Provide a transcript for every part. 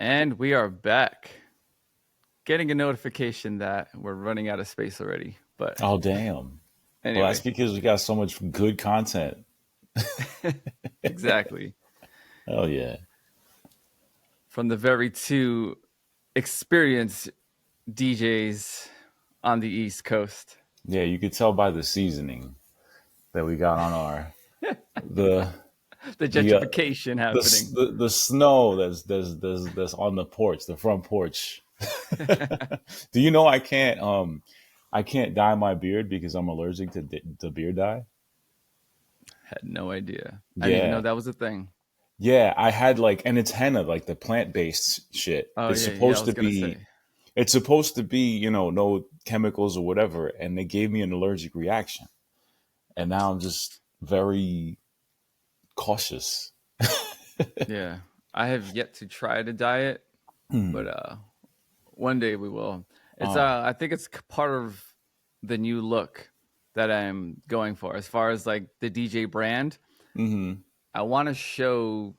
And we are back. Getting a notification that we're running out of space already. But Oh, damn. Well, that's anyway, because we got so much good content. exactly. Oh, yeah. From the very two experienced DJs on the East Coast. Yeah, you could tell by the seasoning that we got on our the The the gentrification happening. the snow that's on the porch, the front porch. Do you know I can't dye my beard because I'm allergic to beard dye? Had no idea. I didn't even know Yeah. that was a thing. Yeah, I had and it's henna, like the plant-based shit. Oh It's yeah, I supposed was to gonna be say. it's supposed to be, no chemicals or whatever, and they gave me an allergic reaction. And now I'm just very cautious. Yeah. I have yet to try to diet, but one day we will. It's Oh, I think it's part of the new look that I'm going for. As far as like the DJ brand, mm-hmm. I want to show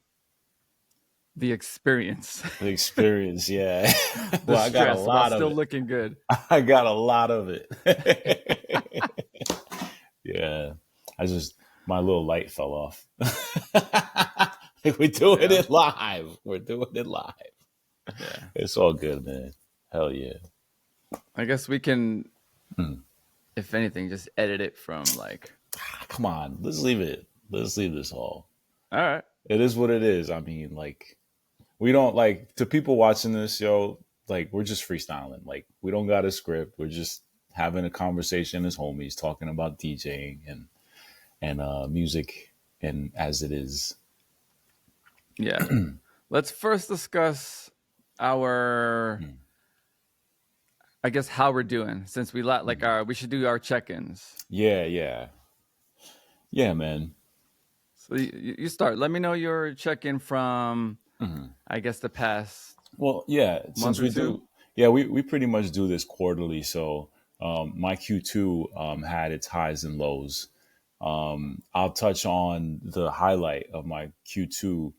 the experience, The experience, yeah. the Well, I got a stress while lot of still it. looking good. I got a lot of it. Yeah. I just my little light fell off. We're doing Yeah. it live. We're doing it live. Yeah. It's all good, man. Hell yeah. I guess we can, Hmm. if anything, just edit it from like, Come on, let's leave it. Let's leave this all. all right. It is what it is. I mean, we don't to people watching this, yo, we're just freestyling. We don't got a script. We're just having a conversation as homies, talking about DJing and music and as it is. Yeah. Let's first discuss our, Hmm. I guess, how we're doing since we should do our check-ins. Yeah, yeah, yeah, man. So you start. Let me know your check-in from, Mhm. I guess, the past Well, yeah, month since or we two. do, yeah, we pretty much do this quarterly. So my Q2 had its highs and lows. I'll touch on the highlight of my Q2,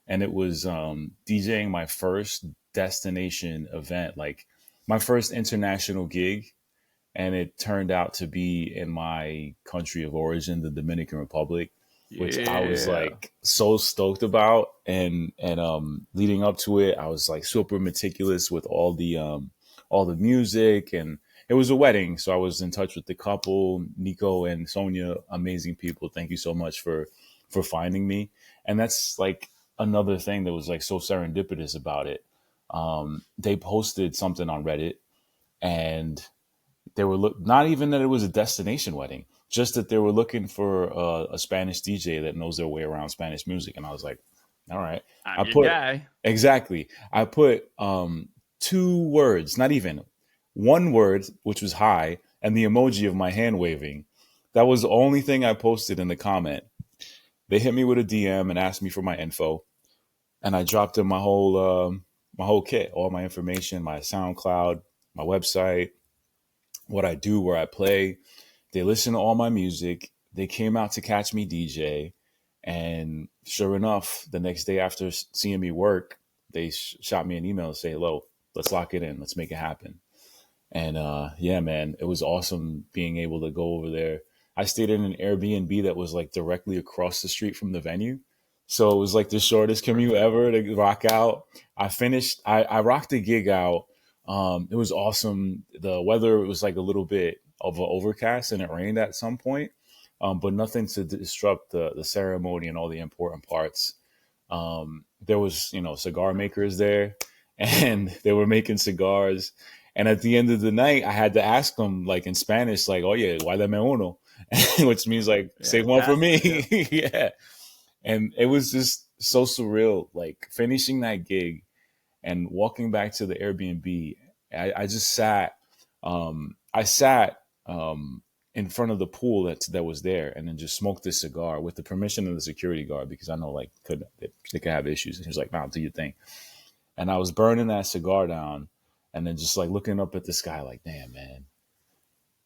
and it was DJing my first destination event, like my first international gig, and it turned out to be in my country of origin, the Dominican Republic, which I was Yeah. so stoked about. And leading up to it, I was super meticulous with all the music, and it was a wedding, so I was in touch with the couple, Nico and Sonia, amazing people. Thank you so much for finding me. And that's another thing that was so serendipitous about it. They posted something on Reddit, and they were not even that it was a destination wedding, just that they were looking for a Spanish DJ that knows their way around Spanish music. And I was like, all right. I'm I your put guy. exactly. I put two words, not even one word, which was hi, and the emoji of my hand waving. That was the only thing I posted in the comment. They hit me with a DM and asked me for my info, and I dropped them my whole kit, all my information, my SoundCloud, my website, what I do, where I play. They listen to all my music. They came out to catch me DJ. And sure enough, the next day after seeing me work, they shot me an email and say, hello, let's lock it in. Let's make it happen. And yeah, man, it was awesome being able to go over there. I stayed in an Airbnb that was directly across the street from the venue. So it was the shortest commute Perfect. ever to rock out. I rocked the gig out. It was awesome. The weather was a little bit of an overcast and it rained at some point, but nothing to disrupt the ceremony and all the important parts. There was, cigar makers there and they were making cigars. And at the end of the night, I had to ask them in Spanish, oye, guárdame uno, which means Yeah, save one for pass me. Yeah. me. Yeah. And it was just so surreal, finishing that gig and walking back to the Airbnb. I just sat, I sat in front of the pool that was there, and then just smoked this cigar with the permission of the security guard, because I know they could have issues. And he was like, "Nah, do your thing." And I was burning that cigar down, and then just looking up at the sky, damn, man,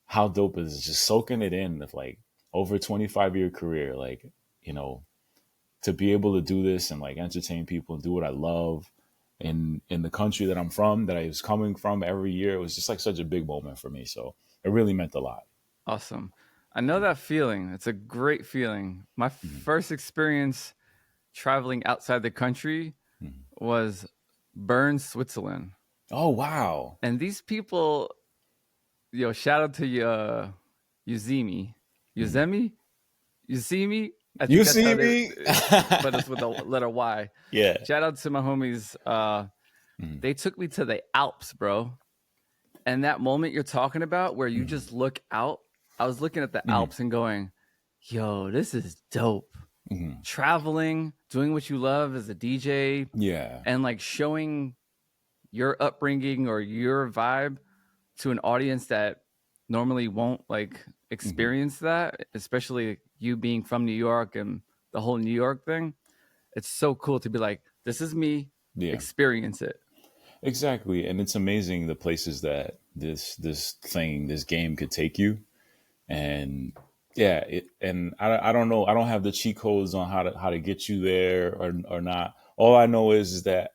how dope is this? Just soaking it in of over a 25-year career, you know, to be able to do this and entertain people and do what I love. in the country that I'm from, that I was coming from every year. It was just like such a big moment for me. So it really meant a lot. Awesome. I know that feeling. It's a great feeling. My Mhm. first experience traveling outside the country Mhm. was Bern, Switzerland. Oh, wow. And these people, shout out to Uzemi. Mhm. Uzemi? You see me? I You think that's see how they, me? but it's with the letter Y. Yeah. Shout out to my homies. Mhm. They took me to the Alps, bro. And that moment you're talking about where you Mhm. just look out, I was looking at the Mhm. Alps and going, yo, this is dope. Mhm. Traveling, doing what you love as a DJ, Yeah. and like showing your upbringing or your vibe to an audience that normally won't like Mhm. experience that, especially you being from New York and the whole New York thing. It's so cool to be like, this is me, Yeah. experience it. Exactly. And it's amazing the places that this game could take you. And yeah, I don't know. I don't have the cheat codes on how to get you there or not. All I know is that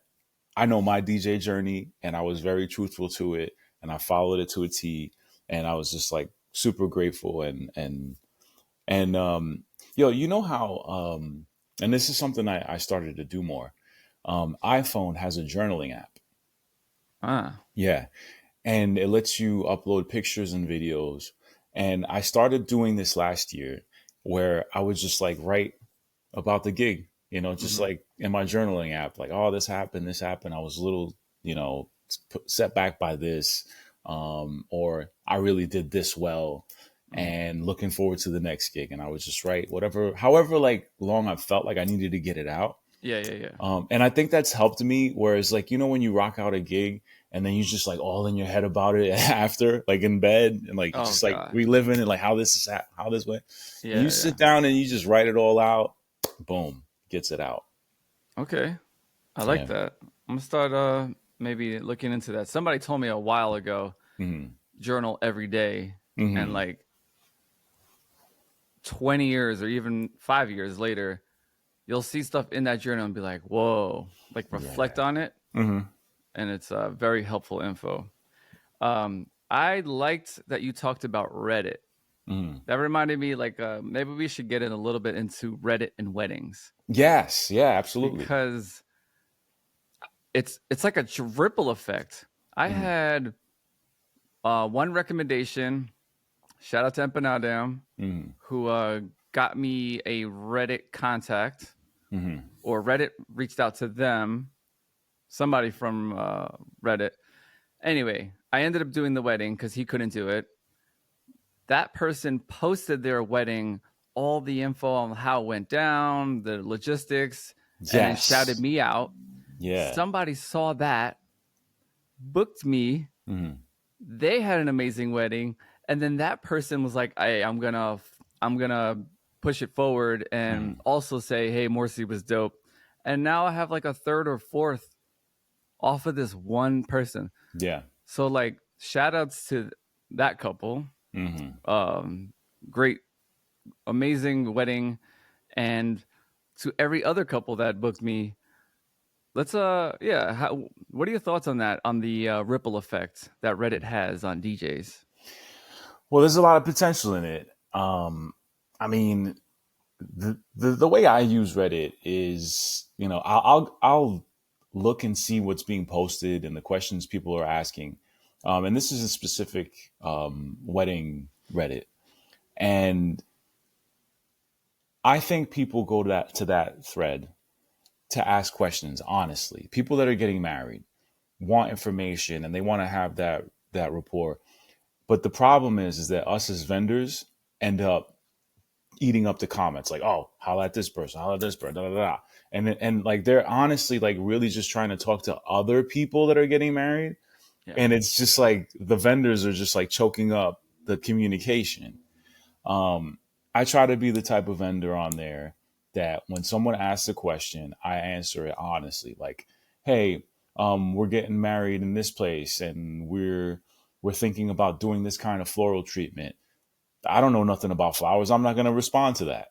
I know my DJ journey, and I was very truthful to it, and I followed it to a T, and I was just like super grateful. And yo, you know how and this is something I started to do more. iPhone has a journaling app. Ah. Yeah, and it lets you upload pictures and videos. And I started doing this last year, where I would just like write about the gig, just Mm-hmm. like in my journaling app, like, oh, this happened, this happened. I was a little, set back by this, or I really did this well, Mm. and looking forward to the next gig. And I would just write whatever, however, like long I felt like I needed to get it out. Yeah, yeah, yeah. And I think that's helped me. Whereas, like, when you rock out a gig and then you just like all in your head about it after, like in bed, and like Oh just like God. reliving and like how this went. And you Yeah, yeah. sit down and you just write it all out. Boom, gets it out. Okay. I like Yeah. that. I'm gonna start maybe looking into that. Somebody told me a while ago, Hmm. journal every day, and Hmm. like 20 years or even 5 years later, you'll see stuff in that journal and be like, whoa, like reflect Yeah. on it. Hmm. And it's very helpful info. I liked that you talked about Reddit. Hmm. That reminded me, like, maybe we should get in a little bit into Reddit and weddings Yes. Yeah. Absolutely. because it's like a ripple effect. I Hmm. had one recommendation. Shout out to Empanadam, Hmm. who got me a Reddit contact, Hmm. or Reddit reached out to them. Somebody from Reddit. Anyway, I ended up doing the wedding because he couldn't do it. That person posted their wedding, all the info on how it went down, the logistics, and then shouted Yes. me out. Yeah. Somebody saw that, booked me. Hmm. They had an amazing wedding, and then that person was like, "Hey, I'm gonna push it forward and Hmm. also say, hey, Morsy was dope." And now I have like a third or fourth off of this one person. Yeah. So like, shout outs to that couple. Hmm. Um, Great, amazing wedding, and to every other couple that booked me. Let's yeah. What are your thoughts on that? On the ripple effect that Reddit has on DJs? Well, there's a lot of potential in it. I mean, the way I use Reddit is, I'll look and see what's being posted and the questions people are asking. And this is a specific wedding Reddit, and I think people go to that thread to ask questions. Honestly, people that are getting married want information and they want to have that rapport. But the problem is that us as vendors end up eating up the comments, like, oh, holla at this person, holla at this person, da da da. And like they're honestly like really just trying to talk to other people that are getting married. Yeah. And it's just like the vendors are just like choking up the communication. I try to be the type of vendor on there that when someone asks a question, I answer it honestly. Like, hey, we're getting married in this place and we're thinking about doing this kind of floral treatment. I don't know nothing about flowers. I'm not going to respond to that.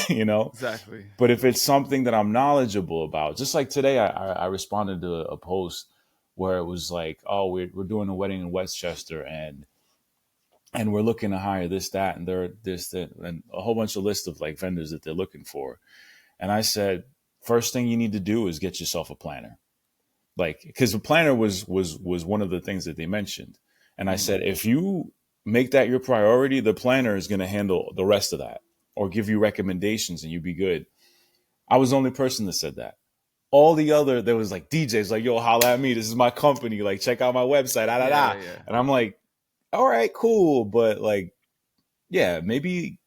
you know. Exactly. But if it's something that I'm knowledgeable about, just like today, I responded to a post where it was like, oh, we're doing a wedding in Westchester, and we're looking to hire this, that, and there, this, that, and a whole bunch of list of like vendors that they're looking for. And I said, first thing you need to do is get yourself a planner, like, because the planner was one of the things that they mentioned. And I Mhm. said, if you make that your priority, the planner is going to handle the rest of that or give you recommendations, and you be good. I was the only person that said that. All the other, there was like DJs like, yo, holla at me. This is my company. Like, check out my website. Da, da, Yeah, da. yeah, yeah. And I'm like, all right, cool. But like, yeah, maybe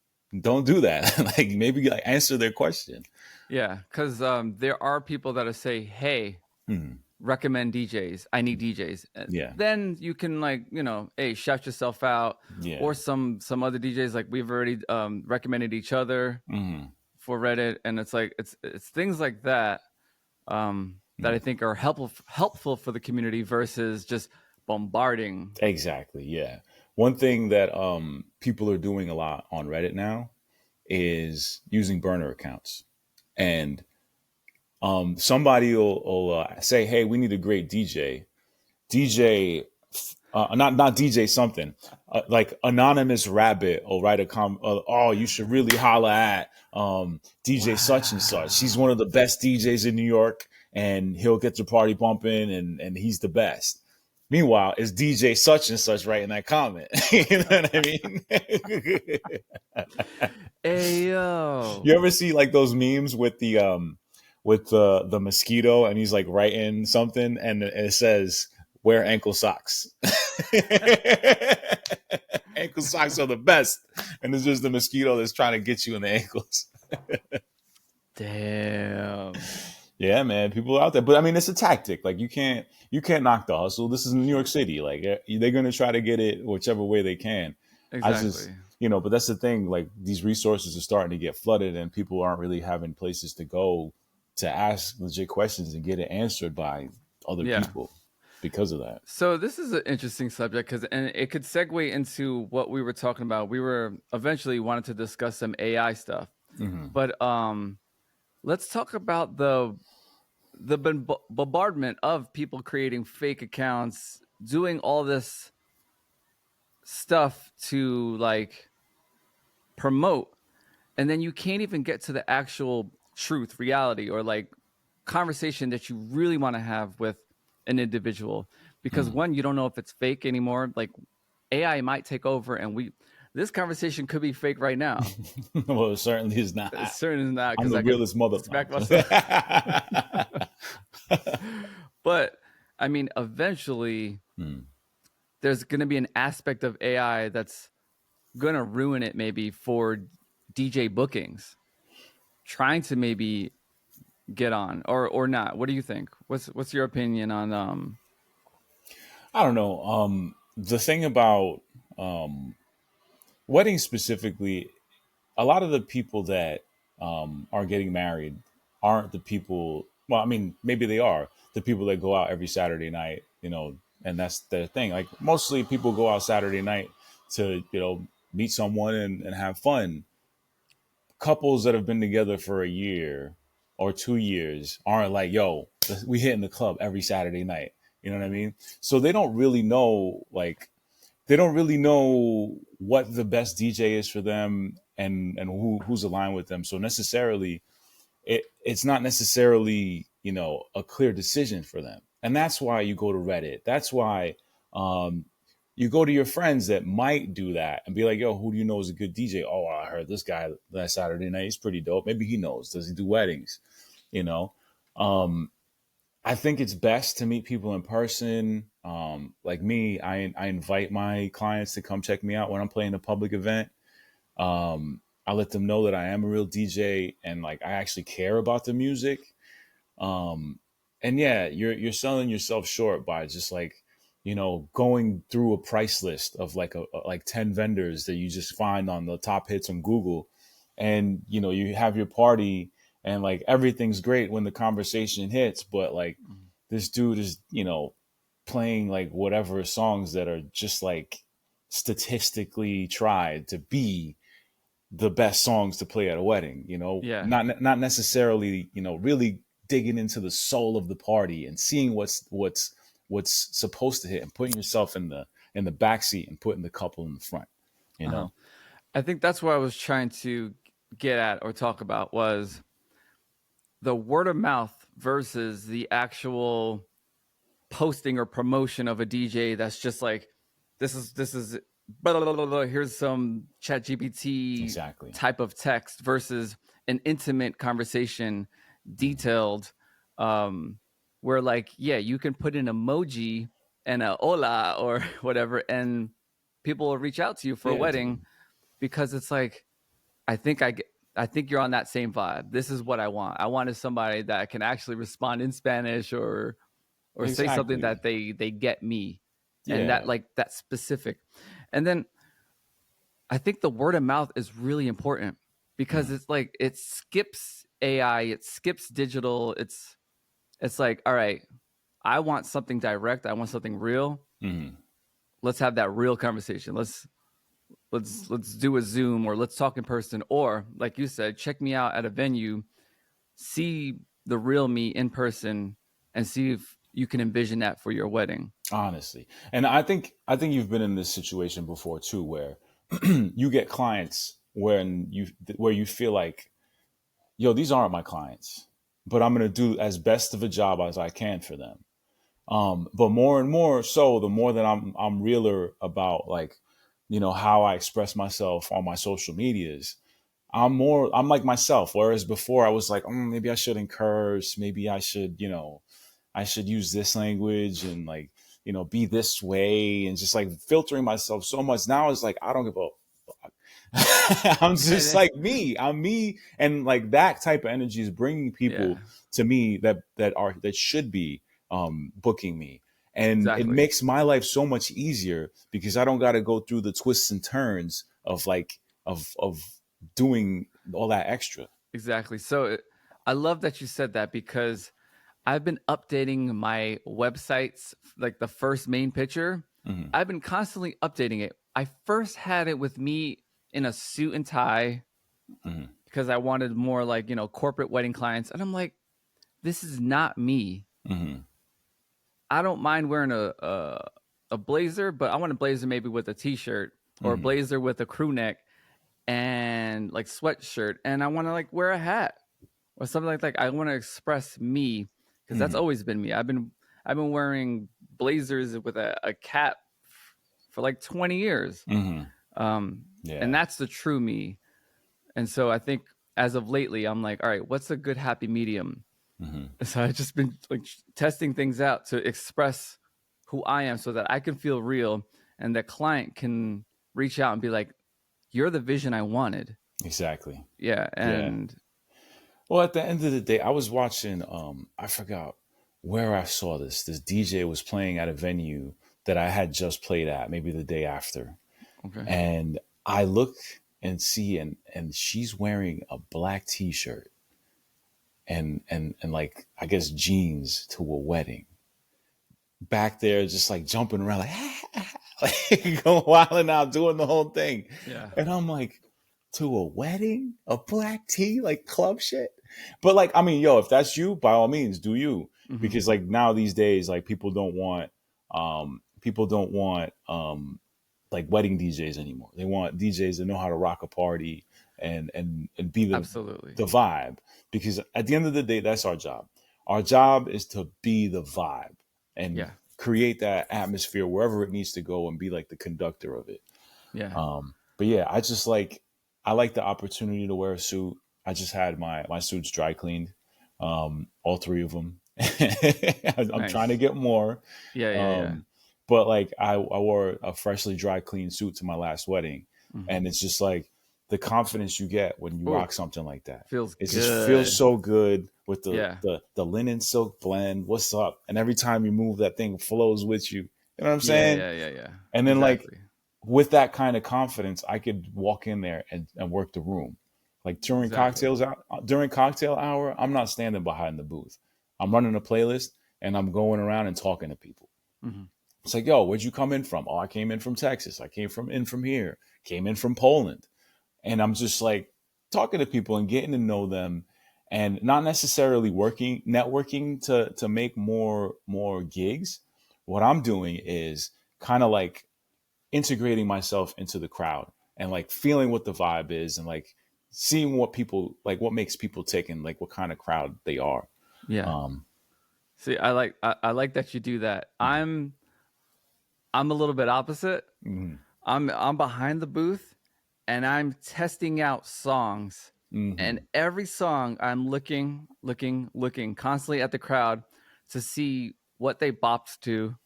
don't do that. Like, maybe like answer their question. Yeah, because there are people that say, "Hey, Hmm. recommend DJs. I need DJs." Yeah. Then you can like hey, shout yourself out, Yeah. or some other DJs like we've already recommended each other Hmm. for Reddit, and it's like it's things like that that I think are helpful for the community versus just bombarding. Exactly. Yeah. One thing that people are doing a lot on Reddit now is using burner accounts. And somebody will say, hey, we need a great DJ. DJ, not DJ something, like Anonymous Rabbit will write oh, you should really holla at DJ such and such. He's one of the Wow. best DJs in New York, and he'll get your party bumping, and he's the best. Meanwhile, it's DJ such and such writing that comment. You know what I mean? Hey yo. You ever see like those memes with the mosquito, and he's like writing something, and it says wear ankle socks. Ankle socks are the best, and it's just the mosquito that's trying to get you in the ankles. Damn. Yeah, man, people are out there, but I mean, it's a tactic. Like you can't knock the hustle. This is New York City. Like they're gonna try to get it whichever way they can. I just, Exactly. but that's the thing. Like these resources are starting to get flooded, and people aren't really having places to go to ask legit questions and get it answered by other Yeah. people because of that. So this is an interesting subject because, and it could segue into what we were talking about. We were eventually wanted to discuss some AI stuff, Hmm. but let's talk about the bombardment of people creating fake accounts, doing all this stuff to like promote, and then you can't even get to the actual truth, reality, or like conversation that you really want to have with an individual because Hmm. one, you don't know if it's fake anymore. Like AI might take over, and this conversation could be fake right now. Well, it certainly is not. It's certainly not I'm because the I could realest mother. smack myself. But I mean, eventually, Hmm. there's going to be an aspect of AI that's going to ruin it, maybe for DJ bookings, trying to maybe get on or not. What do you think? What's your opinion on I don't know. The thing about weddings specifically, a lot of the people that are getting married aren't the people. Well, I mean, maybe they are the people that go out every Saturday night, and that's the thing. Like mostly people go out Saturday night to, meet someone and have fun. Couples that have been together for a year or 2 years aren't like, yo, we hit in the club every Saturday night. You know what I mean? So they don't really know, like, they don't really know what the best DJ is for them, and who's aligned with them. So necessarily, it's not necessarily a clear decision for them, and that's why you go to Reddit. That's why um, you go to your friends that might do that and be like, yo, who do you know is a good DJ? Oh, I heard this guy last Saturday night. He's pretty dope. Maybe he knows. Does he do weddings? You know, um, I think it's best to meet people in person. Like me, I invite my clients to come check me out when I'm playing a public event. I let them know that I am a real DJ, and like I actually care about the music. Um, and yeah, you're selling yourself short by just like going through a price list of like 10 vendors that you just find on the top hits on Google, and you have your party, and like everything's great when the conversation hits, but like this dude is playing like whatever songs that are just like statistically tried to be the best songs to play at a wedding, Yeah. not necessarily, really digging into the soul of the party and seeing what's supposed to hit and putting yourself in the back seat and putting the couple in the front, you Uh-huh. know. I think that's what I was trying to get at or talk about was the word of mouth versus the actual posting or promotion of a DJ that's just like this is blah, blah, blah, blah, here's some chat GPT Exactly. type of text versus an intimate conversation, detailed, where like, yeah, you can put an emoji and a hola or whatever, and people will reach out to you for a Yeah, wedding because it's like, I think I get, I think you're on that same vibe. This is what I want. I wanted somebody that can actually respond in Spanish or say something exactly. that they get me, and that Yeah. like that specific. And then I think the word of mouth is really important because Mhm. it's like it skips AI, it skips digital. It's like, all right, I want something direct, I want something real. Mhm. Let's have that real conversation. Let's do a Zoom or let's talk in person, or like you said, check me out at a venue, see the real me in person, and see if you can envision that for your wedding. Honestly, and I think you've been in this situation before too, where you get clients where you feel like, yo, these aren't my clients, but I'm gonna do as best of a job as I can for them. But more and more so, the more that I'm realer about, like, how I express myself on my social medias. I'm like myself. Whereas before I was like, maybe I shouldn't curse. Maybe I should use this language and, like, be this way, and just like filtering myself so much. Now it's like, I don't give a I'm just And like me. I'm me, and like that type of energy is bringing people yeah, to me that should be booking me, and it exactly. makes my life so much easier because I don't got to go through the twists and turns of, like, of doing all that extra. Exactly. I love that you said that because I've been updating my websites, like the first main picture. Hmm. I've been constantly updating it. I first had it with me in a suit and tie Hmm. because I wanted more like, corporate wedding clients. And I'm like, this is not me. Hmm. I don't mind wearing a blazer, but I want a blazer maybe with a t-shirt or a Hmm. blazer with a crew neck and like sweatshirt. And I want to like wear a hat or something like that. I want to express me because that's Hmm. always been me. I've been wearing blazers with a cap for like 20 years. Hmm. Um, and Yeah. that's the true me. And so I think as of lately, I'm like, all right, what's a good happy medium? Hmm. So I've just been like testing things out to express who I am so that I can feel real and the client can reach out and be like, you're the vision I wanted. Exactly. Yeah. Yeah. And Well, at the end of the day, I was watching. I forgot where I saw this. This DJ was playing at a venue that I had just played at, maybe the day after, okay. and I look and see, and she's wearing a black T-shirt and like, I guess, jeans to a wedding. Back there, just like jumping around, like going wilding out, doing the whole thing, Yeah. and I'm like, to a wedding, a black tee, like club shit. But like, I mean, yo, if that's you, by all means, do you? Hmm. Because like now these days, like people don't want like wedding DJs anymore. They want DJs that know how to rock a party and be Absolutely. the vibe. Because at the end of the day, that's our job. Our job is to be the vibe and Yeah. create that atmosphere wherever it needs to go and be like the conductor of it. Yeah. But yeah, I like the opportunity to wear a suit. I just had my suits dry cleaned, all three of them. I'm trying to Nice. get more, Yeah. Yeah. Yeah. um, but like I wore a freshly dry clean suit to my last wedding, Hmm. and it's just like the confidence you get when you Oh, rock something like that. feels It just feels good. so good with Yeah. the linen silk blend. What's up? And every time you move, that thing flows with you. You know what I'm Yeah. saying? Yeah. Yeah. Yeah. And then, like, Exactly. with that kind of confidence, I could walk in there and work the room. Like Exactly. during cocktail hour, I'm not standing behind the booth. I'm running a playlist and I'm going around and talking to people. Hmm. It's like, yo, where'd you come in from? Oh, I came in from Texas. I came from here. Came in from Poland. and I'm just like talking to people and getting to know them, and not necessarily networking to make more gigs. What I'm doing is kind of like integrating myself into the crowd and like feeling what the vibe is and like seeing what people like, what makes people tick, and like what kind of crowd they are. Yeah. Um, See, I like that you do that. I'm a little bit opposite. mhm, I'm behind the booth and I'm testing out songs. And mhm, every song I'm looking constantly at the crowd to see what they bopped to.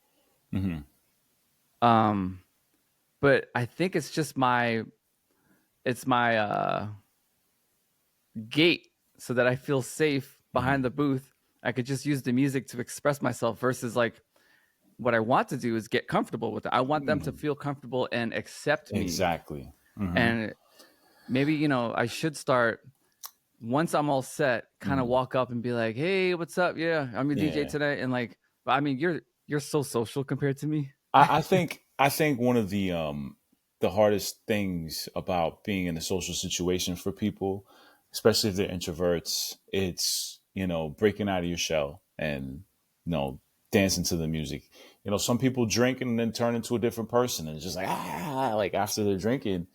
mhm, Um but I think it's my gate so that I feel safe behind mhm. the booth. I could just use the music to express myself versus like what I want to do is get comfortable with it. I want them to Mhm. feel comfortable and accept me. Exactly. Hmm. And maybe, I should start once I'm all set, kind of Hmm. walk up and be like, "Hey, what's up? Yeah, I'm your DJ Yeah. today." And like, but I mean, you're so social compared to me. I think one of the hardest things about being in a social situation for people, especially if they're introverts, it's, breaking out of your shell and, dancing to the music. Some people drink and then turn into a different person, and it's just like after they're drinking.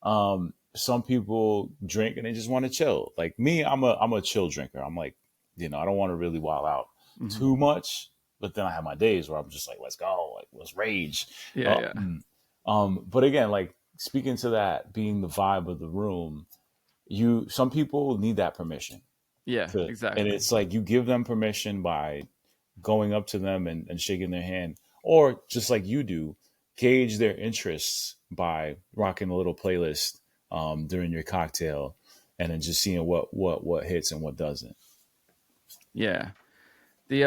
Some people drink and they just want to chill. Like me, I'm a chill drinker. I'm like, I don't want to really wild out Hmm. too much, but then I have my days where I'm just like, let's go, like let's rage. Yeah, yeah, But again, like speaking to that being the vibe of the room, some people need that permission yeah, and exactly. it's like you give them permission by going up to them and shaking their hand, or just like you do, gauge their interests by rocking a little playlist during your cocktail, and then just seeing what hits and what doesn't. Yeah. The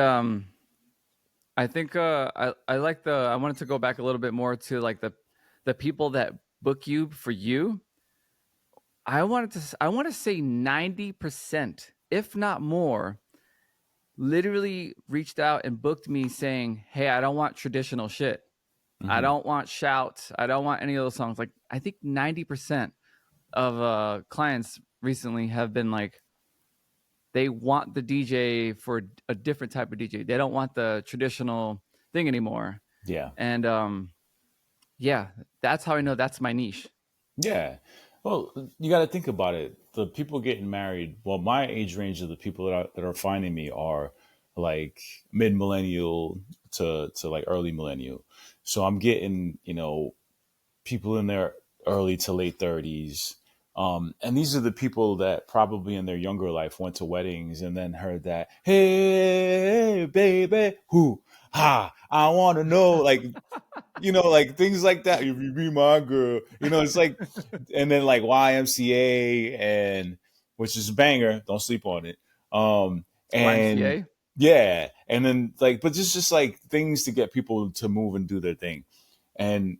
I think I like I wanted to go back a little bit more to like the people that book you for you. I want to say 90%, if not more, literally reached out and booked me saying, "Hey, I don't want traditional shit. I Hmm. don't want shouts. I don't want any of those songs." Like I think 90% of clients recently have been like they want the DJ for a different type of DJ. They don't want the traditional thing anymore. Yeah. And yeah, that's how I know that's my niche. Yeah. Well, you got to think about it. The people getting married, well, my age range of the people that are finding me are like mid millennial to like early millennial. So I'm getting, people in their early to late 30s. And these are the people that probably in their younger life went to weddings and then heard that, hey, baby, who, ha, I want to know, like things like that. If you be my girl, it's like, and then like YMCA, and which is a banger. Don't sleep on it. And YMCA. yeah, and then like, but just like things to get people to move and do their thing. And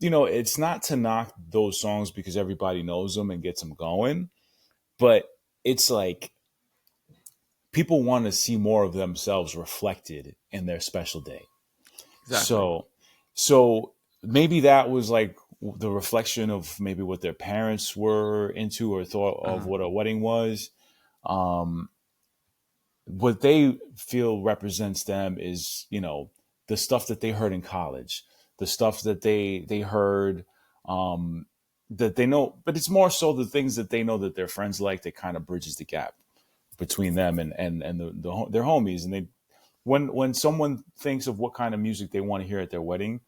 it's not to knock those songs because everybody knows them and gets them going, but it's like people want to see more of themselves reflected in their special day. Exactly. So maybe that was like the reflection of maybe what their parents were into or thought of Uh-huh. what a wedding was. Um, what they feel represents them is, the stuff that they heard in college, the stuff that they heard, um, that they know, but it's more so the things that they know that their friends like, that kind of bridges the gap between them and their homies. And they, when someone thinks of what kind of music they want to hear at their wedding,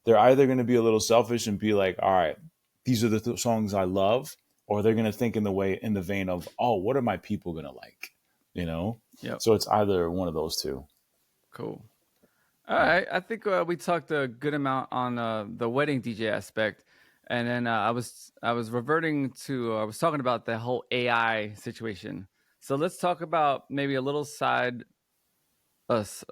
they're either going to be a little selfish and be like, all right, these are the songs I love, or they're going to think in the vein of, oh, what are my people going to like, you know? Yep. So it's either one of those two. Cool. All right. I think we talked a good amount on the wedding DJ aspect, and then I was reverting to I was talking about the whole AI situation. So let's talk about maybe a little side us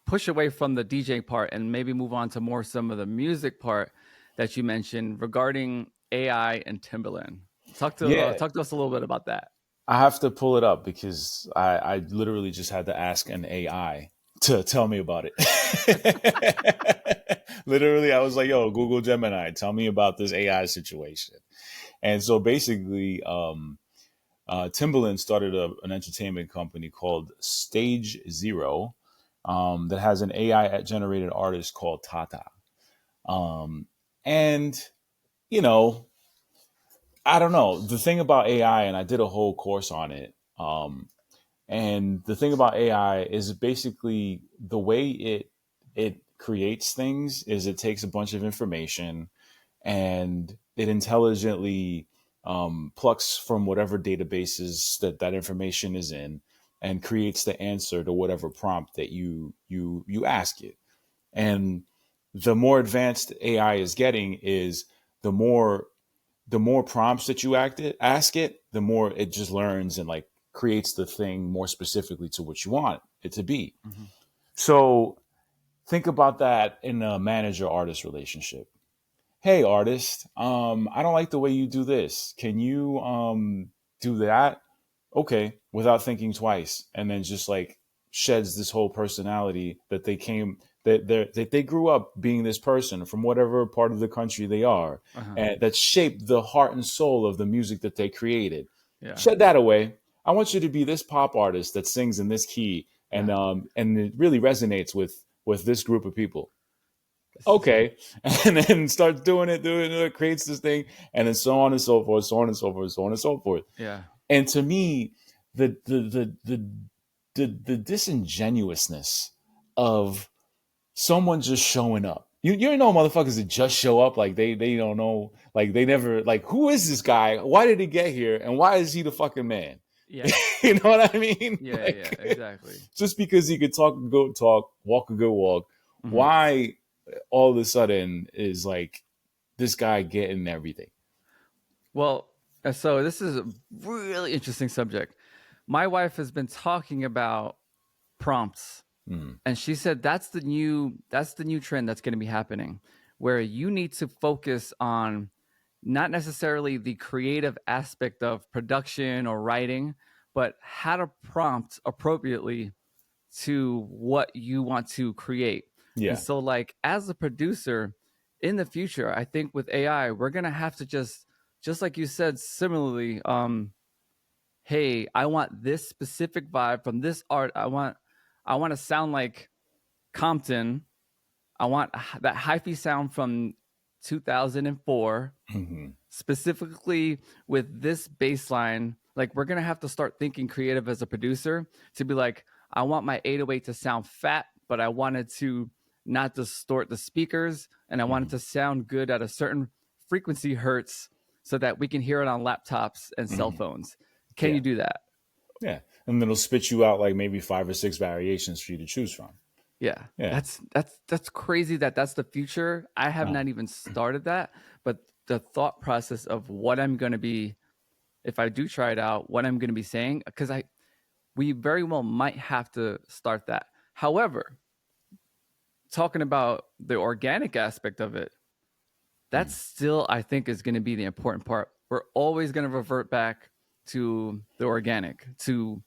push away from the DJ part and maybe move on to more some of the music part that you mentioned regarding AI and Timbaland. Yeah, Talk to us a little bit about that. I have to pull it up because I literally just had to ask an AI to tell me about it. Literally, I was like, yo, Google Gemini, tell me about this AI situation. And so basically, Timbaland started an entertainment company called Stage Zero, that has an AI generated artist called Tata. And you know, I don't know the thing about AI, and I did a whole course on it. And the thing about AI is basically the way it creates things is it takes a bunch of information and it intelligently plucks from whatever databases that information is in and creates the answer to whatever prompt that you ask it. And the more advanced AI is getting is the more the more prompts that you ask it, the more it just learns and like creates the thing more specifically to what you want it to be. Mm-hmm. So think about that in a manager artist relationship. Hey artist, I don't like the way you do this. Can you do that? Okay, without thinking twice, and then just like sheds this whole personality that they grew up being this person from whatever part of the country they are, Uh-huh. and that shaped the heart and soul of the music that they created. Yeah. Shed that away. I want you to be this pop artist that sings in this key, Yeah. and it really resonates with this group of people. This is, Okay, and then starts doing it, creates this thing, and then so on and so forth, so on and so forth, so on and so forth. yeah. And to me, the disingenuousness of someone just showing up. You know motherfuckers that just show up like they don't know, like they never, like, who is this guy? Why did he get here? And why is he the fucking man? Yeah. You know what I mean? Yeah. Yeah. Like, Exactly. just because he could talk a good talk, walk a good walk, Mm-hmm. why all of a sudden is like this guy getting everything? Well, so this is a really interesting subject. My wife has been talking about prompts, Mm. and she said that's the new trend that's going to be happening, where you need to focus on not necessarily the creative aspect of production or writing, but how to prompt appropriately to what you want to create. And Yeah. so, like, as a producer in the future, I think with AI, we're gonna have to just like you said, similarly, hey, I want this specific vibe from this art. I want to sound like Compton. I want that hyphy sound from 2004, Mm-hmm. specifically with this bass line. Like, we're gonna have to start thinking creative as a producer to be like, I want my 808 to sound fat, but I wanted to not distort the speakers, and I want it Mm-hmm. to sound good at a certain frequency hertz so that we can hear it on laptops and cell Mm-hmm. phones. Can Yeah. you do that? Yeah. And then it'll spit you out like maybe 5 or 6 variations for you to choose from. Yeah, Yeah. that's crazy that that's the future. I have Uh, not even started that, but the thought process of what I'm going to be, if I do try it out, what I'm going to be saying, because we very well might have to start that. However, talking about the organic aspect of it, that's mm, still, I think, is going to be the important part. We're always going to revert back to the organic, to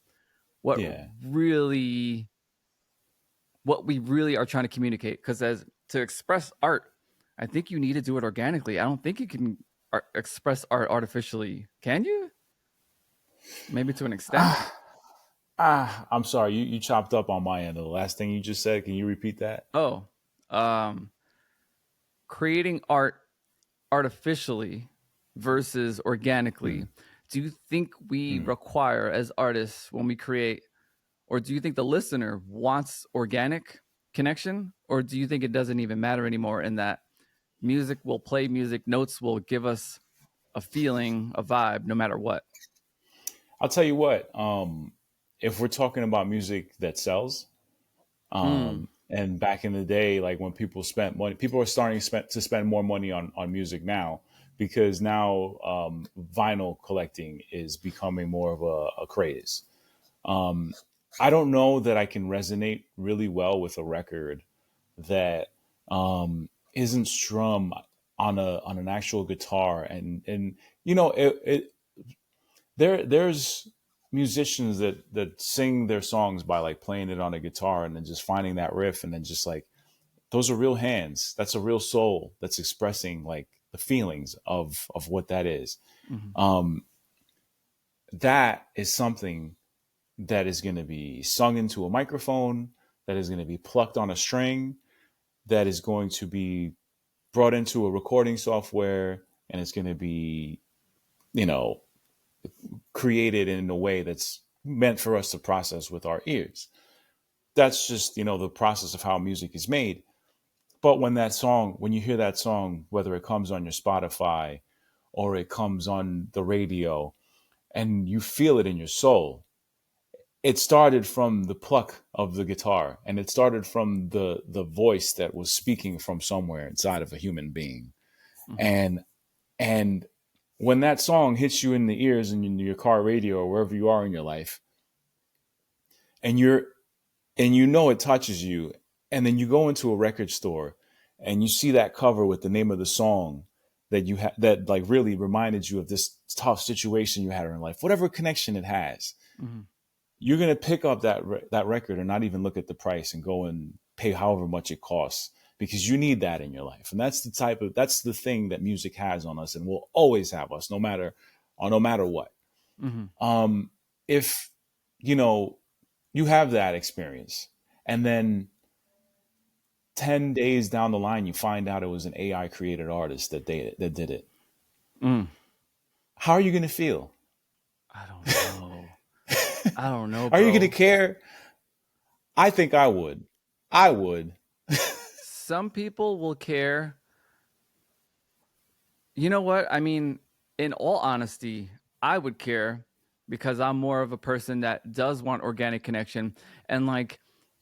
what yeah. really what we really are trying to communicate. Because as to express art, I think you need to do it organically. I don't think you can express art artificially. Can you? Maybe to an extent. I'm sorry. You chopped up on my end. The last thing you just said, can you repeat that? Oh, um, creating art artificially versus organically. Mm. Do you think we Mm. require as artists when we create, or do you think the listener wants organic connection, or do you think it doesn't even matter anymore in that music will play music, notes will give us a feeling, a vibe, no matter what? I'll tell you what. If we're talking about music that sells, Mm, and back in the day, like when people spent money, people are starting to spend more money on music now because now vinyl collecting is becoming more of a craze. Um, I don't know that I can resonate really well with a record that isn't strummed on an actual guitar, and you know there's musicians that sing their songs by like playing it on a guitar and then just finding that riff and then just like those are real hands. That's a real soul that's expressing like the feelings of what that is. Mm-hmm. That is something that is going to be sung into a microphone, that is going to be plucked on a string, that is going to be brought into a recording software, and it's going to be, you know, created in a way that's meant for us to process with our ears. That's just, you know, the process of how music is made. But when you hear that song, whether it comes on your Spotify or it comes on the radio, and you feel it in your soul, it started from the pluck of the guitar, and it started from the voice that was speaking from somewhere inside of a human being. Mm-hmm. And when that song hits you in the ears and in your car radio or wherever you are in your life, and you know it touches you, and then you go into a record store and you see that cover with the name of the song that you had, that like really reminded you of this tough situation you had in life, whatever connection it has, Mm-hmm. you're going to pick up that record and not even look at the price and go and pay however much it costs, because you need that in your life. And that's the thing that music has on us and will always have us, no matter what. Mm-hmm. If, you know, you have that experience, and then 10 days down the line, you find out it was an AI created artist that did it. Mm. How are you going to feel? I don't know. I don't know, Are you bro. going to care? I think I would. Some people will care. You know what? I mean, in all honesty, I would care because I'm more of a person that does want organic connection. And like,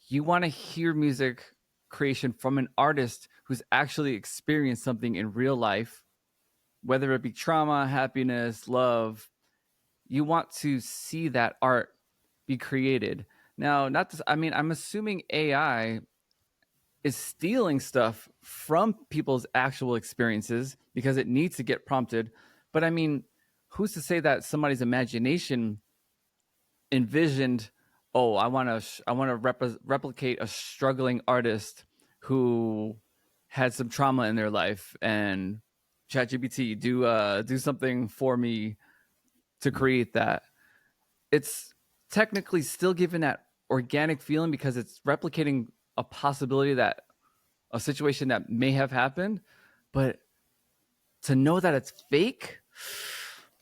you want to hear music creation from an artist who's actually experienced something in real life, whether it be trauma, happiness, love. You want to see that art be created. Now, not this, I mean, I'm assuming AI is stealing stuff from people's actual experiences because it needs to get prompted. But I mean, who's to say that somebody's imagination envisioned, oh, I want to replicate a struggling artist who had some trauma in their life, and ChatGPT do something for me to create that. It's technically still given that organic feeling because it's replicating a possibility that a situation that may have happened, but to know that it's fake,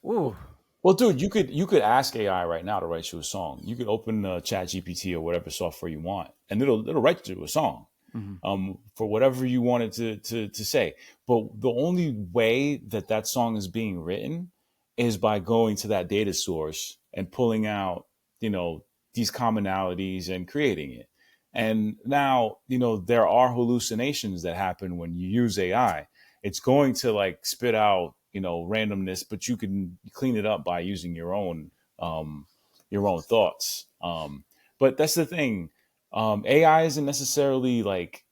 ooh. Well, dude, you could ask AI right now to write you a song. You could open ChatGPT or whatever software you want, and it'll write you a song, Mm-hmm. for whatever you wanted to say. But the only way that song is being written is by going to that data source and pulling out, you know, these commonalities and creating it. And now, you know, there are hallucinations that happen when you use AI. It's going to like spit out, you know, randomness, but you can clean it up by using your own thoughts. But that's the thing. AI isn't necessarily like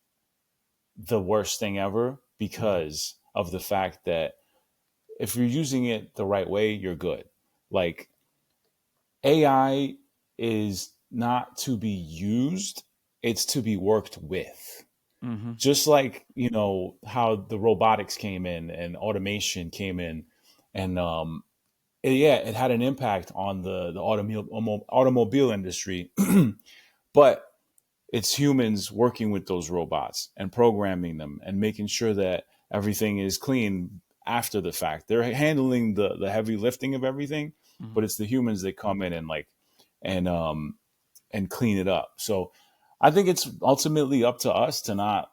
the worst thing ever, because of the fact that if you're using it the right way, you're good. Like, AI is not to be used, it's to be worked with. Mm-hmm. Just like, you know, how the robotics came in and automation came in, and it had an impact on the automobile industry. But it's humans working with those robots and programming them and making sure that everything is clean after the fact. They're handling the heavy lifting of everything, Mm-hmm. but it's the humans that come in and like and and clean it up. So I think it's ultimately up to us to not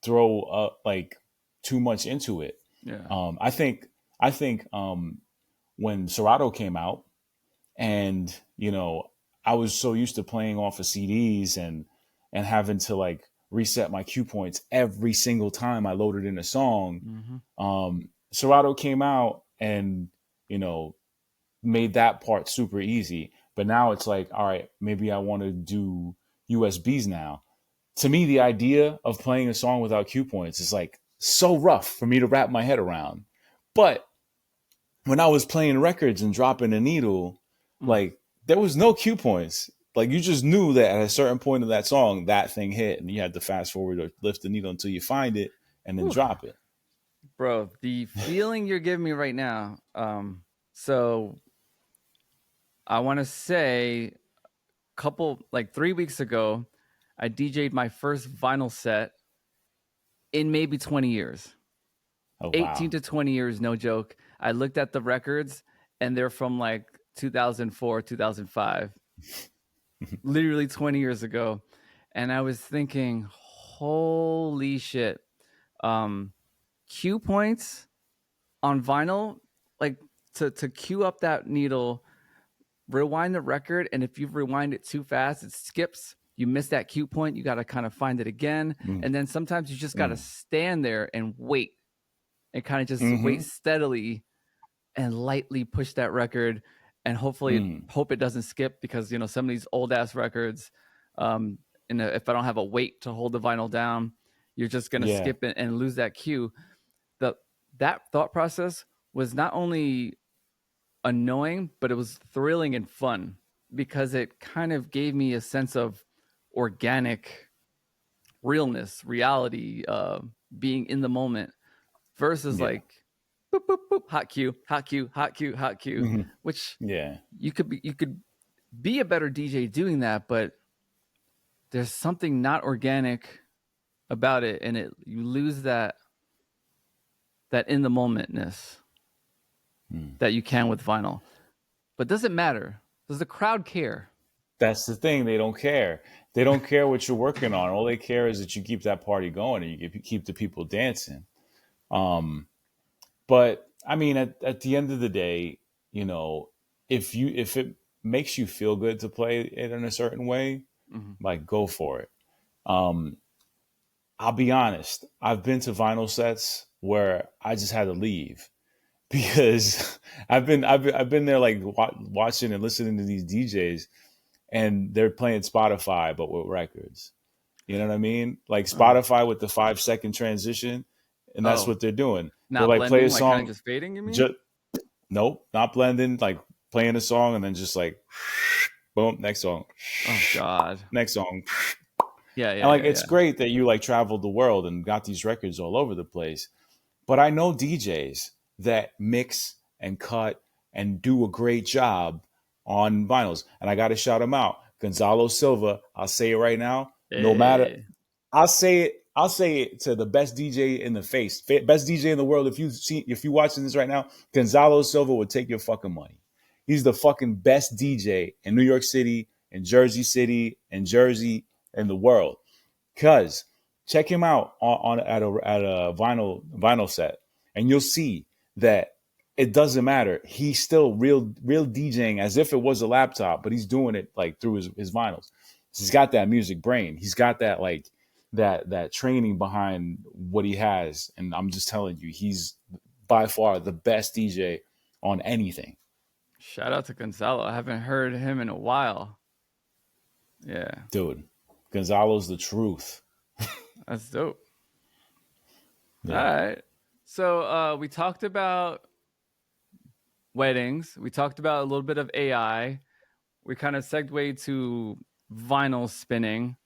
throw up like too much into it. Yeah. I think when Serato came out, and you know, I was so used to playing off of CDs and having to like reset my cue points every single time I loaded in a song. Mm-hmm. Serato came out and, you know, made that part super easy. But now it's like, all right, maybe I want to do USBs now. To me, the idea of playing a song without cue points is like so rough for me to wrap my head around. But when I was playing records and dropping a needle, Mm. like there was no cue points. Like you just knew that at a certain point of that song, that thing hit, and you had to fast forward or lift the needle until you find it and then Whew. drop it. Bro, the feeling you're giving me right now. So I want to say, couple like 3 weeks ago, I DJ'd my first vinyl set in maybe 20 years. Oh 18 wow. to 20 years, no joke. I looked at the records and they're from like 2004, 2005, literally 20 years ago. And I was thinking, holy shit. Um, cue points on vinyl, like to cue up that needle, rewind the record, and if you rewind it too fast, it skips. You miss that cue point. You got to kind of find it again, Mm, and then sometimes you just got to mm, stand there and wait, and kind of just wait mm-hmm, steadily and lightly push that record, and hopefully mm, hope it doesn't skip because some of these old ass records, um, if I don't have a weight to hold the vinyl down, you're just gonna yeah. skip it and lose that cue. The That thought process was not only annoying, but it was thrilling and fun because it kind of gave me a sense of organic realness, reality, being in the moment versus Yeah. like boop boop boop, hot cue, hot cue, hot cue, hot cue, Hmm. which Yeah. you could be a better DJ doing that, but there's something not organic about it, and you lose that in the momentness Mm. that you can with vinyl. But does it matter? Does the crowd care? That's the thing. They don't care. They don't care what you're working on. All they care is that you keep that party going and you keep the people dancing. Um, but I mean, at the end of the day, you know, if it makes you feel good to play it in a certain way, Mm-hmm. like go for it. Um, I'll be honest. I've been to vinyl sets where I just had to leave because I've been there like watching and listening to these DJs and they're playing Spotify but with records. You know what I mean? Like Oh, Spotify with the 5 second transition, and that's oh, what they're doing. They're not like play a blending, like kind of song, just fading. You mean? just nope, not blending, like playing a song and then just like boom, next song, Oh God. next song. Yeah, And yeah, like yeah, it's yeah. great that you like traveled the world and got these records all over the place. But I know DJs that mix and cut and do a great job on vinyls. And I got to shout them out. Gonzalo Silva, I'll say it right now. No matter, Hey. I'll say it. I'll say it to the best DJ in the face, best DJ in the world. If you watching this right now, Gonzalo Silva would take your fucking money. He's the fucking best DJ in New York City, in Jersey City, in Jersey, in the world. Cause check him out on at a vinyl set, and you'll see that it doesn't matter. He's still real DJing as if it was a laptop, but he's doing it like through his vinyls. He's got that music brain. He's got that like that training behind what he has, and I'm just telling you, he's by far the best DJ on anything, Shout out to Gonzalo. I haven't heard him in a while. Yeah, dude. Gonzalo's the truth. that's dope. All Yeah. right. So we talked about weddings. We talked about a little bit of AI. We kind of segued to vinyl spinning.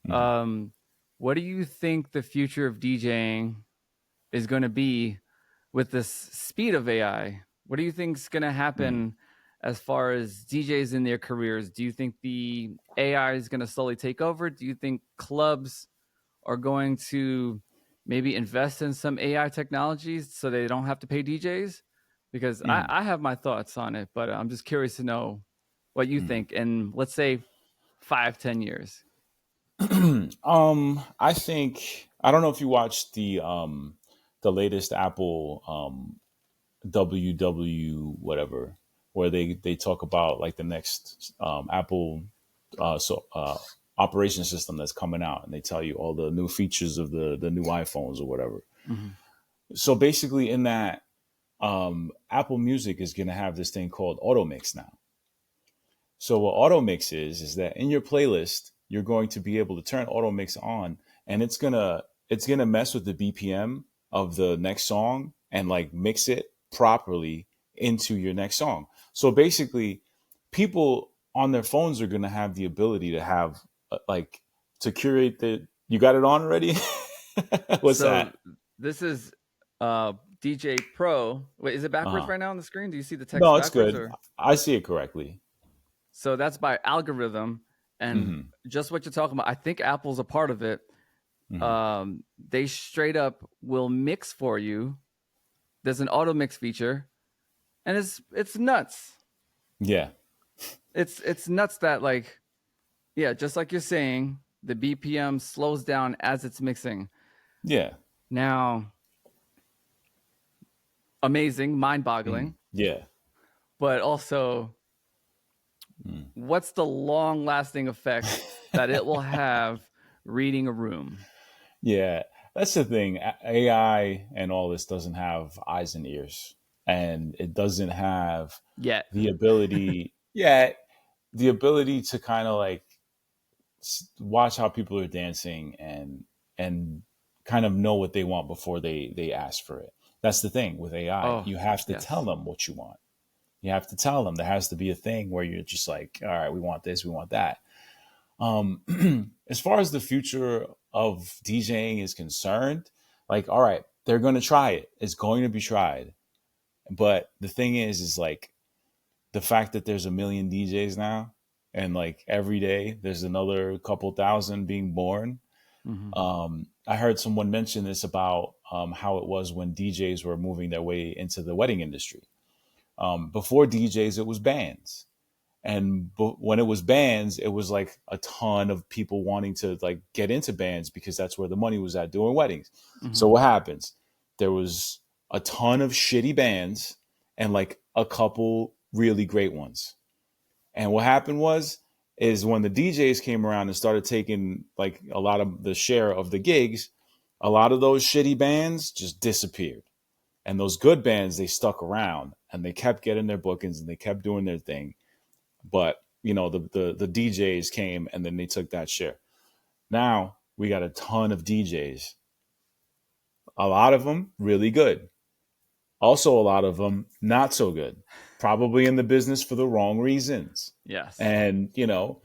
Mhm. Um, what do you think the future of DJing is going to be with this speed of AI? What do you think is going to Mm. happen as far as DJs in their careers? Do you think the AI is going to slowly take over? Do you think clubs are going to maybe invest in some AI technologies so they don't have to pay DJs? Because I, Mm. I have my thoughts on it, but I'm just curious to know what you Mm. think. And let's say 5, 10 years. I think I don't know if you watched the latest Apple WW whatever where they talk about like the next Apple so operation system that's coming out and they tell you all the new features of the new iPhones or whatever. Mm-hmm. So basically in that Apple Music is going to have this thing called AutoMix now. So what AutoMix is that in your playlist, you're going to be able to turn AutoMix on and it's gonna mess with the BPM of the next song and like mix it properly into your next song. So basically, people on their phones are gonna have the ability to have like to curate the you got it on already? What's So that? this is DJay Pro. Wait, is it backwards Uh, right now on the screen? Do you see the text no, it's backwards good. or? I see it correctly. So that's by algorithm, and Hmm. just what you're talking about. I think Apple's a part of it. Hmm. They straight up will mix for you. There's an AutoMix feature, and it's nuts. Yeah. It's nuts that like, yeah, just like you're saying, the BPM slows down as it's mixing. Yeah. Now, amazing, mind-boggling, Yeah. but also, what's the long-lasting effect that it will have reading a room? Yeah, that's the thing. AI and all this doesn't have eyes and ears, and it doesn't have Yet. the ability. Yeah, the ability to kind of like watch how people are dancing and kind of know what they want before they ask for it. That's the thing with AI. Oh, You have to tell yes. them what you want. You have to tell them. There has to be a thing where you're just like, all right, we want this, we want that. As far as the future of DJing is concerned, like, all right, they're going to try it. It's going to be tried. But the thing is like the fact that there's a million DJs now, and like every day there's another couple thousand being born. Mm-hmm. I heard someone mention this about how it was when DJs were moving their way into the wedding industry. Before DJs, it was bands. And when it was bands, it was like a ton of people wanting to like get into bands because that's where the money was at doing weddings. Mm-hmm. So what happens? There was a ton of shitty bands and like a couple really great ones. And what happened is when the DJs came around and started taking like a lot of the share of the gigs, a lot of those shitty bands just disappeared. And those good bands, they stuck around and they kept getting their bookings and they kept doing their thing. But you know, the DJs came and then they took that share. Now we got a ton of DJs. A lot of them really good. Also, a lot of them not so good. Probably in the business for the wrong reasons. Yes. And the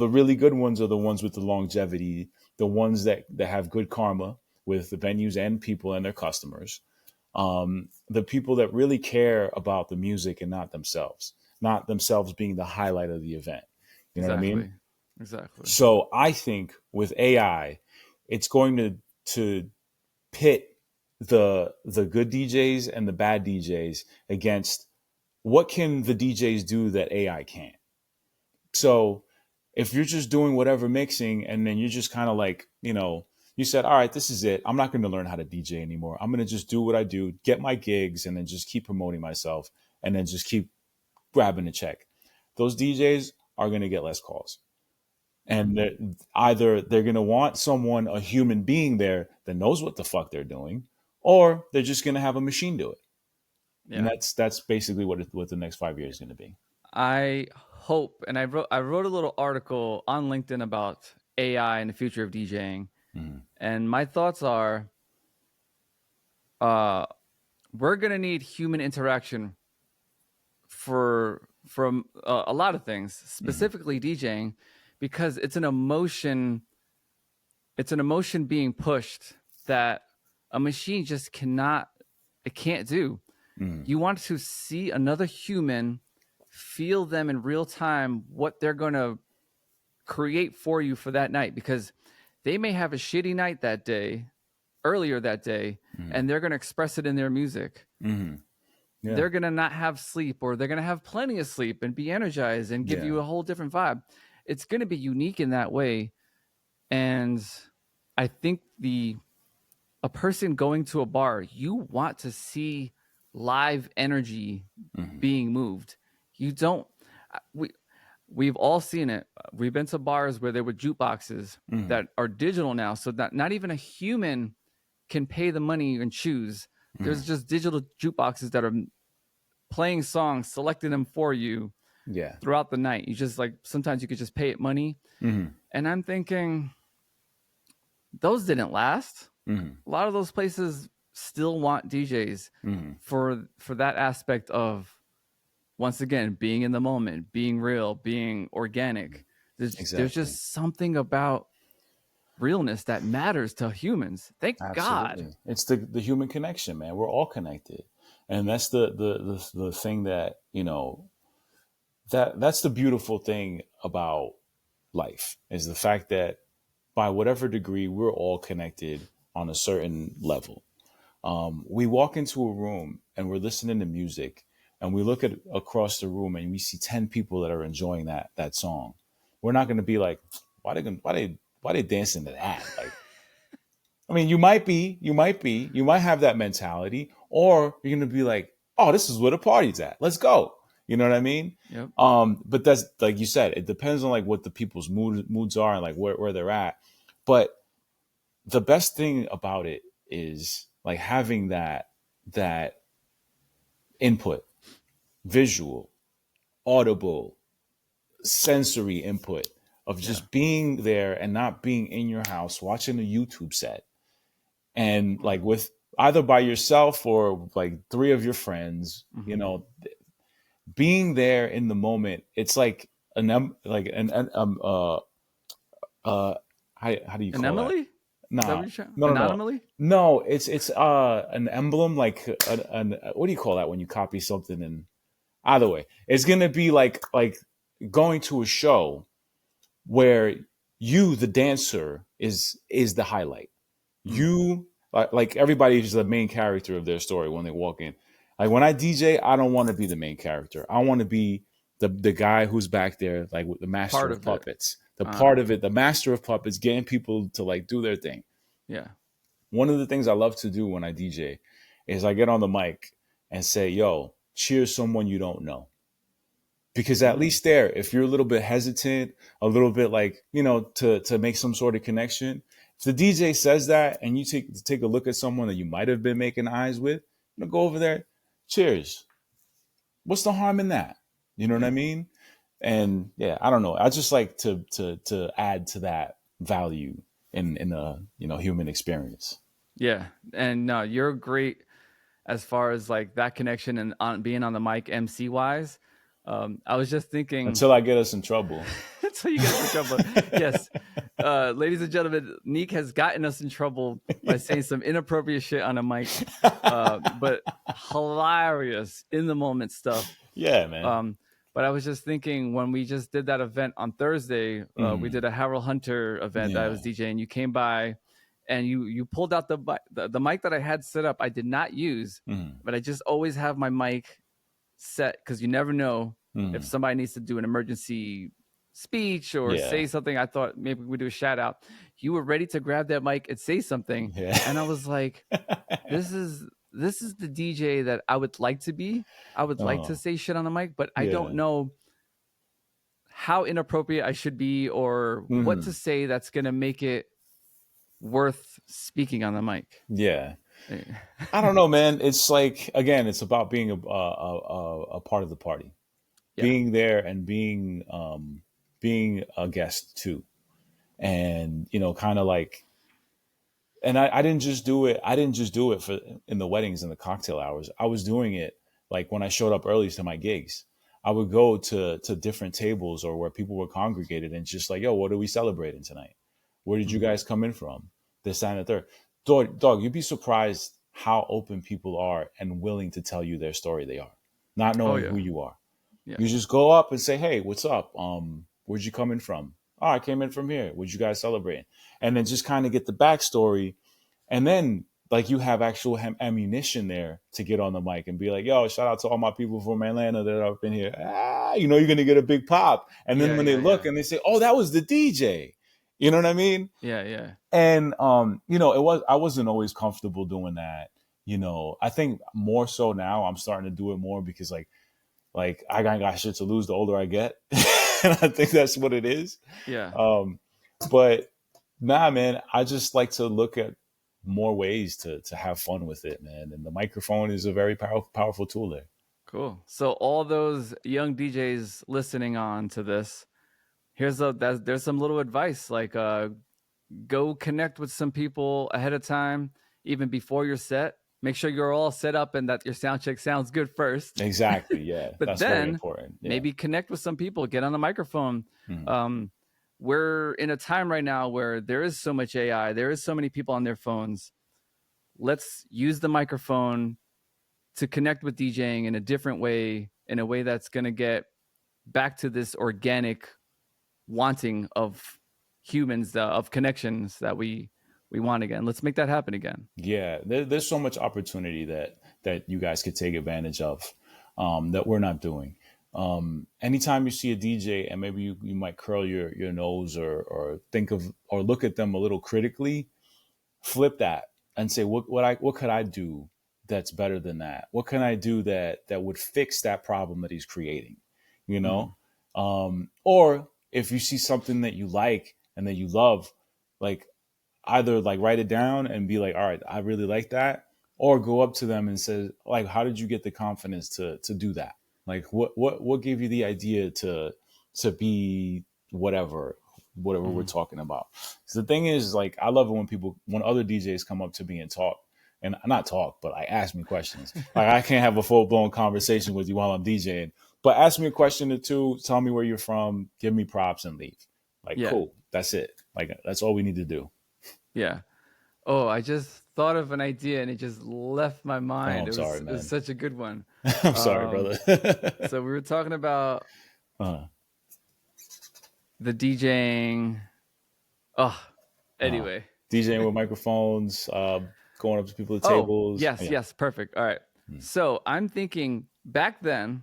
really good ones are the ones with the longevity, the ones that have good karma with the venues and people and their customers. The people that really care about the music and not themselves being the highlight of the event. You know what I mean? Exactly. Exactly. So I think with AI, it's going to pit the good DJs and the bad DJs against what can the DJs do that AI can't. So if you're just doing whatever mixing and then you're just kind of like, you said, all right, this is it. I'm not going to learn how to DJ anymore. I'm going to just do what I do, get my gigs, and then just keep promoting myself and then just keep grabbing a check. Those DJs are going to get less calls. And either they're going to want someone, a human being there that knows what the fuck they're doing, or they're just going to have a machine do it. And Yeah. that's basically what the next 5 years is going to be. I hope, and I wrote a little article on LinkedIn about AI and the future of DJing, and my thoughts are, we're gonna need human interaction from a lot of things, specifically DJing, because it's an emotion. It's an emotion being pushed that a machine just cannot. It can't do. You want to see another human, feel them in real time, what they're going to create for you for that night, because they may have a shitty night that day, earlier that day, and they're going to express it in their music. Yeah. They're going to not have sleep, or they're going to have plenty of sleep and be energized and give you a whole different vibe. It's going to be unique in that way. And I think a person going to a bar, you want to see live energy being moved. You don't. We've all seen it. We've been to bars where there were jukeboxes that are digital now, so that not even a human can pay the money and choose. There's just digital jukeboxes that are playing songs, selecting them for you throughout the night. You just like, sometimes you could just pay it money. And I'm thinking, those didn't last. A lot of those places still want DJs for that aspect of, once again, being in the moment, being real, being organic. There's just something about realness that matters to humans. Thank God. Absolutely. It's the human connection, man. We're all connected. And that's the thing that, that's the beautiful thing about life, is the fact that by whatever degree we're all connected on a certain level. We walk into a room and we're listening to music, and we look at across the room and we see 10 people that are enjoying that song. We're not going to be like, why they dancing to that? Like, I mean, you might have that mentality, or you're going to be like, oh, this is where the party's at. Let's go. You know what I mean? Yep. But that's, like you said, it depends on like what the people's moods are and like where they're at. But the best thing about it is like having that input, visual, audible, sensory input of just being there and not being in your house watching a YouTube set, and like with either by yourself or like three of your friends, being there in the moment. It's like how do you call Emily? that? No. No, it's an emblem, like an what do you call that when you copy something? And either way, it's gonna be like going to a show where you, the dancer, is the highlight. You like everybody is the main character of their story when they walk in. Like when I DJ, I don't want to be the main character. I want to be the guy who's back there, like with the master of puppets, part of it, the master of puppets, getting people to like do their thing. Yeah. One of the things I love to do when I DJ is I get on the mic and say, yo, cheers someone you don't know. Because at least there, if you're a little bit hesitant, a little bit like, to make some sort of connection, if the DJ says that and you take a look at someone that you might have been making eyes with, go over there, cheers. What's the harm in that? You know what I mean? And yeah, I don't know. I just like to add to that value in a human experience. Yeah, and no, you're great as far as like that connection and being on the mic MC wise. I was just thinking, until I get us in trouble. Until you get us in trouble. Yes, ladies and gentlemen, Nique has gotten us in trouble by saying some inappropriate shit on a mic, but hilarious in the moment stuff. Yeah, man. But I was just thinking, when we just did that event on Thursday, we did a Harold Hunter event that I was DJing. You came by and you pulled out the mic that I had set up. I did not use, but I just always have my mic set because you never know if somebody needs to do an emergency speech or say something. I thought maybe we'd do a shout out. You were ready to grab that mic and say something. And I was like, this is the DJ that I would like to be. I would like to say shit on the mic, but I don't know how inappropriate I should be or what to say that's going to make it worth speaking on the mic. Yeah. I don't know, man. It's like, again, it's about being a part of the party, being there and being a guest too. And, kind of like, and I didn't just do it. I didn't just do it in the weddings and the cocktail hours. I was doing it like when I showed up early to my gigs. I would go to different tables or where people were congregated and just like, yo, what are we celebrating tonight? Where did you guys come in from? This, that, and the third. Dog, you'd be surprised how open people are and willing to tell you their story they are, not knowing who you are. Yeah. You just go up and say, hey, what's up? Where'd you come in from? Oh, I came in from here. What'd you guys celebrate? And then just kind of get the backstory. And then like you have actual ammunition there to get on the mic and be like, yo, shout out to all my people from Atlanta that have been here. You're going to get a big pop. And then when they look and they say, oh, that was the DJ. You know what I mean? Yeah, yeah. And I wasn't always comfortable doing that. I think more so now I'm starting to do it more because like I got shit to lose the older I get. And I think that's what it is. Yeah. But nah, man, I just like to look at more ways to have fun with it, man. And the microphone is a very powerful tool there. Cool. So all those young DJs listening on to this, there's some little advice, like go connect with some people ahead of time, even before your set. Make sure you're all set up and that your sound check sounds good first. Exactly, yeah. But that's then very important. Yeah. Maybe connect with some people, get on the microphone. we're in a time right now where there is so much AI, there is so many people on their phones. Let's use the microphone to connect with DJing in a different way, in a way that's going to get back to this organic wanting of humans, of connections that we want again. Let's make that happen again. Yeah, there's so much opportunity that you guys could take advantage of that we're not doing. Anytime you see a DJ and maybe you might curl your nose or think of or look at them a little critically, flip that and say what could I do that's better than that? What can I do that would fix that problem that he's creating? You know, or if you see something that you like and that you love, like either like write it down and be like, all right, I really like that, or go up to them and say, like, how did you get the confidence to do that? Like, what gave you the idea to be whatever we're talking about? So the thing is, like, I love it when other DJs come up to me and talk, and not talk, but like ask me questions. Like, I can't have a full blown conversation with you while I'm DJing, but ask me a question or two, tell me where you're from, give me props, and leave. Like, cool, that's it. Like, that's all we need to do. Yeah. Oh, I just thought of an idea and it just left my mind. Oh, sorry, man. It was such a good one. I'm sorry, brother. So we were talking about the DJing. Oh, anyway. DJing with microphones, going up to people at tables. Yes, perfect. All right. So I'm thinking back then,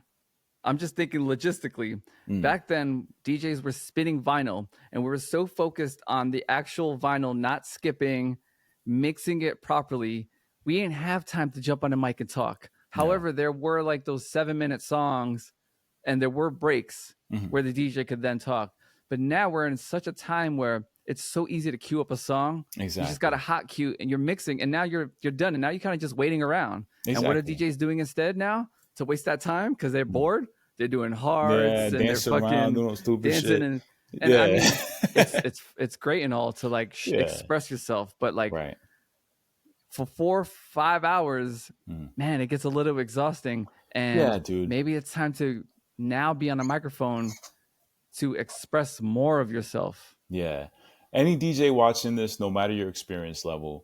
I'm just thinking logistically. Back then, DJs were spinning vinyl, and we were so focused on the actual vinyl, not skipping, mixing it properly. We didn't have time to jump on a mic and talk. However, there were like those 7-minute songs, and there were breaks where the DJ could then talk. But now we're in such a time where it's so easy to queue up a song. Exactly. You just got a hot cue, and you're mixing, and now you're done, and now you're kind of just waiting around. Exactly. And what are DJs doing instead now to waste that time because they're bored? They're doing hards and they're fucking doing stupid dancing shit. and I mean, it's great and all to like express yourself, but like for 4 or 5 hours, man, it gets a little exhausting. And maybe it's time to now be on a microphone to express more of yourself. Yeah. Any DJ watching this, no matter your experience level,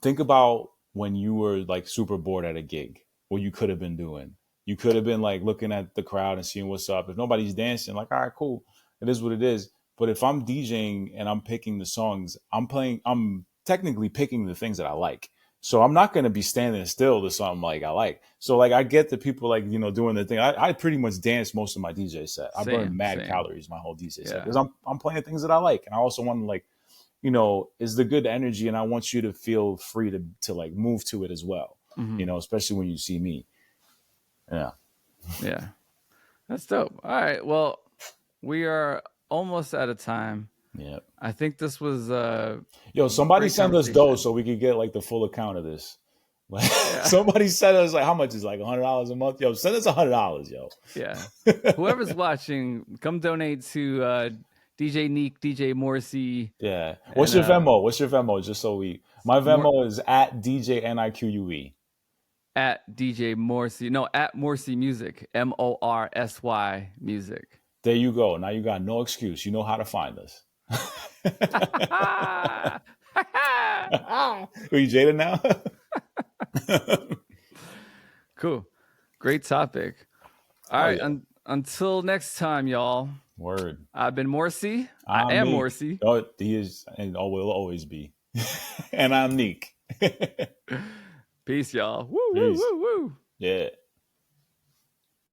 think about when you were like super bored at a gig, what you could have been doing. You could have been like looking at the crowd and seeing what's up. If nobody's dancing, like, all right, cool. It is what it is. But if I'm DJing and I'm picking the songs, I'm technically picking the things that I like. So I'm not going to be standing still to something like I like. So like, I get that people like, doing the thing. I pretty much dance most of my DJ set. I burn mad calories my whole DJ set because I'm playing things that I like. And I also want to like, is the good energy. And I want you to feel free to like move to it as well, especially when you see me. Yeah, that's dope. All right, well, we are almost out of time. Yeah, I think this was somebody send us dough so we could get like the full account of this. Somebody send us like, how much is like $100 a month? Yo, send us $100, yo. Yeah, whoever's watching, come donate to DJ Nique, DJ Morsy. Yeah, what's your Venmo? What's your Venmo? Just so my Venmo is at DJ Nique. At DJ Morsy. No, at Morsy Music. Morsy Music. There you go. Now you got no excuse. You know how to find us. Are you jaded now? Cool. Great topic. All right. Until next time, y'all. Word. I've been Morsy. I am Morsy. Oh, he is and will always be. And I'm Nique. Peace, y'all. Woo, Peace. woo, woo, woo. Yeah.